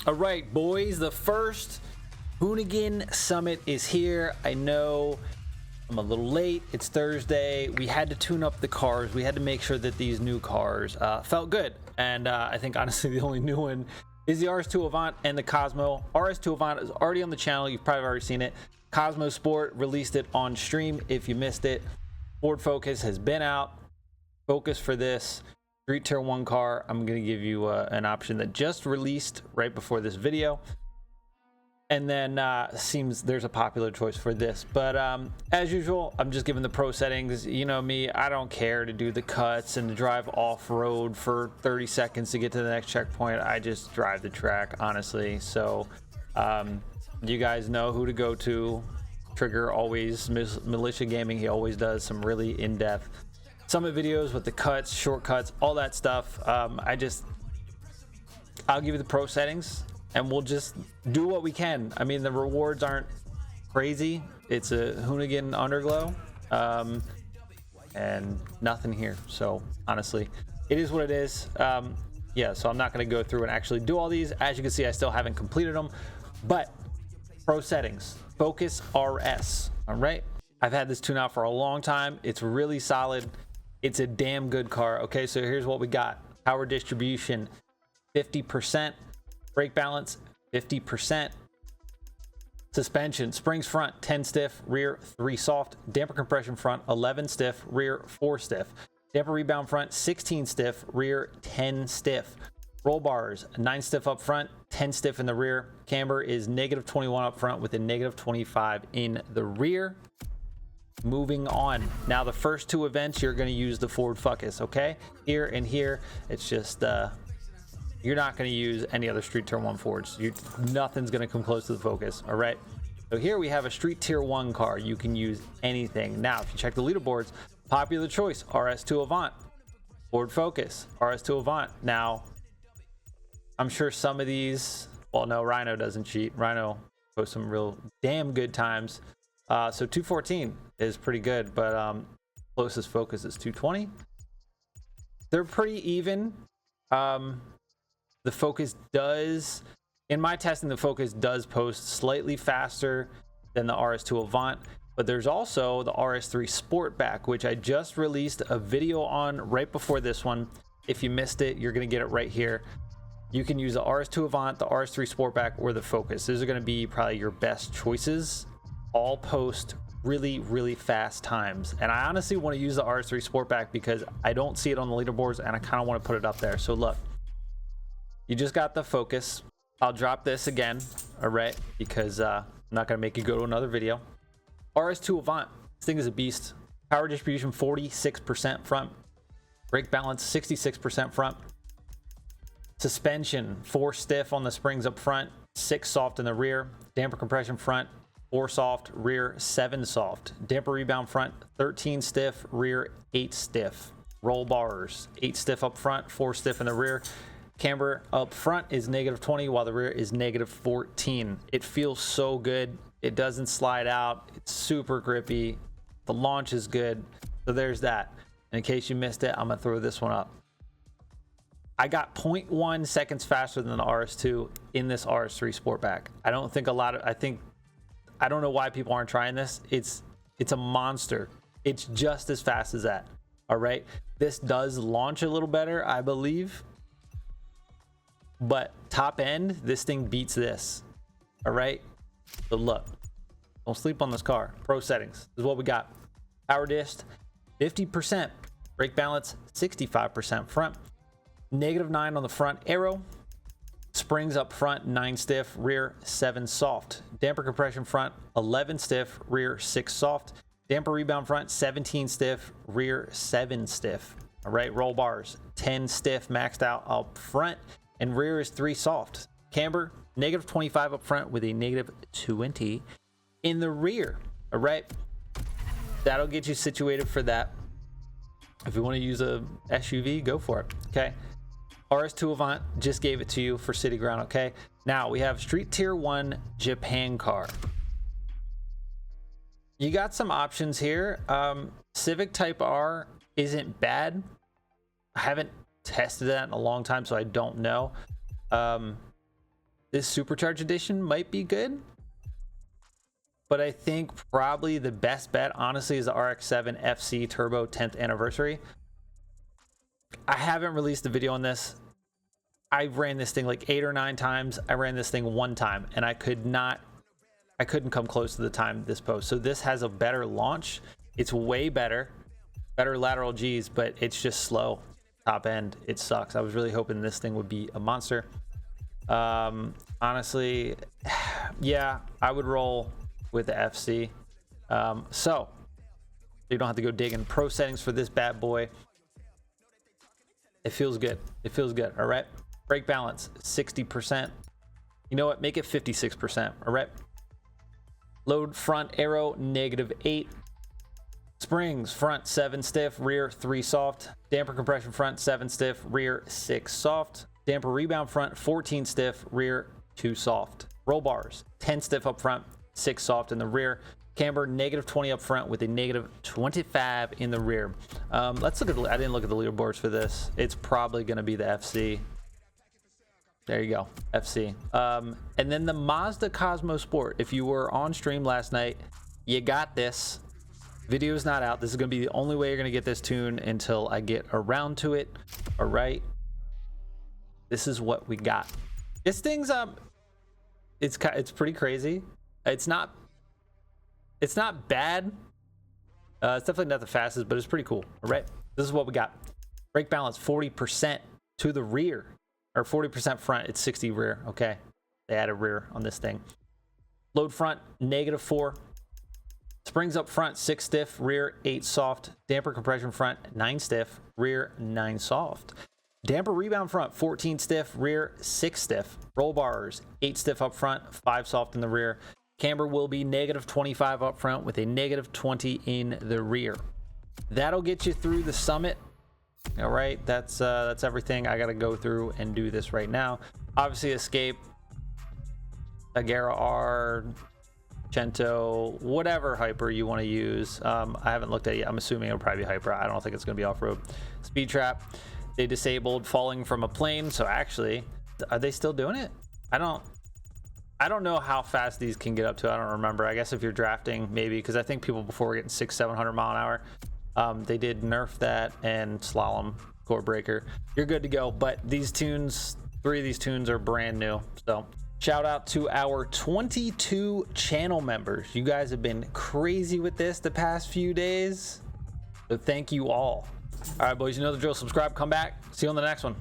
All right, boys, the first Hoonigan Summit is here. I know I'm a little late. It's Thursday. We had to tune up the cars. We had to make sure that these new cars felt good. And I think, honestly, the only new one is the RS2 Avant and the Cosmo. RS2 Avant is already on the channel. You've probably already seen it. Cosmo Sport released it on stream if you missed it. Ford Focus has been out. Focus for this Street Tier 1 car. I'm going to give you an option that just released right before this video. And then seems there's a popular choice for this. But as usual, I'm just giving the pro settings. You know me, I don't care to do the cuts and to drive off-road for 30 seconds to get to the next checkpoint. I just drive the track, honestly. So you guys know who to go to. Trigger always, Militia Gaming, he always does some really in-depth summit videos with the cuts, shortcuts, all that stuff. I'll give you the pro settings and we'll just do what we can. I mean, the rewards aren't crazy. It's a Hoonigan underglow and nothing here. So honestly, it is what it is. Yeah, so I'm not going to go through and actually do all these. As you can see, I still haven't completed them, but pro settings, Focus RS. All right, I've had this tune out for a long time. It's really solid. It's a damn good car. Okay, so here's what we got. Power distribution 50%, brake balance 50%, suspension, springs front 10 stiff, rear 3 soft, damper compression front 11 stiff, rear 4 stiff, damper rebound front 16 stiff, rear 10 stiff, roll bars 9 stiff up front, 10 stiff in the rear, camber is -21 up front with a -25 in the rear. Moving on, now the first two events you're going to use the Ford Focus. Okay, here and here, it's just you're not going to use any other Street Tier 1 Fords. Nothing's going to come close to the Focus. All right, so here we have a Street Tier 1 car. You can use anything. Now if you check the leaderboards, popular choice RS2 Avant, Ford Focus, RS2 Avant. Now I'm sure some of these, well, no, Rhino doesn't cheat. Rhino posts some real damn good times. So 214 is pretty good, but closest Focus is 220. They're pretty even. The Focus does, in my testing, the Focus does post slightly faster than the RS2 Avant, but there's also the RS3 Sportback, which I just released a video on right before this one. If you missed it, you're going to get it right here. You can use the RS2 Avant, the RS3 Sportback, or the Focus. Those are going to be probably your best choices. All post really, really fast times. And I honestly want to use the RS3 Sportback because I don't see it on the leaderboards and I kind of want to put it up there. So look, you just got the Focus. I'll drop this again, all right, because I'm not going to make you go to another video. RS2 Avant, this thing is a beast. Power distribution 46% front, brake balance 66% front, suspension 4 stiff on the springs up front, 6 soft in the rear, damper compression front 4 soft, rear 7 soft, damper rebound front 13 stiff, rear 8 stiff, roll bars 8 stiff up front, 4 stiff in the rear. Camber up front is -20 while the rear is -14. It feels so good. It doesn't slide out. It's super grippy. The launch is good. So there's that. And in case you missed it, I'm gonna throw this one up. I got 0.1 seconds faster than the RS2 in this RS3 Sportback. I don't think I don't know why people aren't trying this. It's a monster. It's just as fast as that. All right, this does launch a little better, I believe, but top end, this thing beats this. All right, so look, don't sleep on this car. Pro settings, this is what we got. Power dist 50%, brake balance 65% front, -9 on the front aero, springs up front 9 stiff, rear 7 soft, damper compression front 11 stiff, rear 6 soft, damper rebound front 17 stiff, rear 7 stiff. All right, roll bars 10 stiff maxed out up front, and rear is 3 soft. Camber -25 up front with a -20 in the rear. All right, that'll get you situated for that. If you want to use a SUV, go for it. Okay, RS2 Avant just gave it to you for city ground. Okay, now we have Street Tier 1 Japan car. You got some options here. Civic Type R isn't bad. I haven't tested that in a long time, so I don't know. this supercharged edition might be good. But I think probably the best bet, honestly, is the RX-7 FC Turbo 10th anniversary. I haven't released a video on this. I ran this thing like 8 or 9 times. I ran this thing 1 time, and I couldn't come close to the time this post. So this has a better launch. It's way better lateral G's, but it's just slow. Top end, it sucks. I was really hoping this thing would be a monster. Honestly, yeah, I would roll with the FC. So you don't have to go digging. Pro settings for this bad boy. It feels good. It feels good. All right. Brake balance 60%. You know what? Make it 56%. All right. Load front aero -8. Springs front 7 stiff, rear 3 soft. Damper compression front 7 stiff, rear 6 soft. Damper rebound front 14 stiff, rear 2 soft. Roll bars 10 stiff up front, 6 soft in the rear. Camber -20 up front with a -25 in the rear. Let's look at I didn't look at the leaderboards for this. It's probably going to be the FC. There you go, FC. And then the Mazda Cosmo Sport. If you were on stream last night, you got this. Video is not out. This is going to be the only way you're going to get this tune until I get around to it. All right. This is what we got. This thing's it's pretty crazy. It's not bad. It's definitely not the fastest, but it's pretty cool. All right. This is what we got. Brake balance 40% to the rear, or 40% front. It's 60 rear. Okay. They added rear on this thing. Load front -4. Springs up front 6 stiff, rear 8 soft. Damper compression front 9 stiff, rear 9 soft. Damper rebound front 14 stiff, rear 6 stiff. Roll bars 8 stiff up front, 5 soft in the rear. Camber will be -25 up front with a -20 in the rear. That'll get you through the summit. All right, that's everything. I got to go through and do this right now. Obviously, Escape, Agera R, Cento, whatever hyper you want to use. I haven't looked at it yet. I'm assuming it'll probably be hyper. I don't think it's going to be off-road. Speed trap, they disabled falling from a plane. So actually, are they still doing it? I don't know how fast these can get up to. I don't remember. I guess if you're drafting, maybe, because I think people before were getting 600-700 mile an hour. They did nerf that, and slalom core breaker. You're good to go. But these tunes, 3 of these tunes are brand new. So shout out to our 22 channel members. You guys have been crazy with this the past few days. So thank you all. All right, boys, you know the drill. Subscribe, come back. See you on the next one.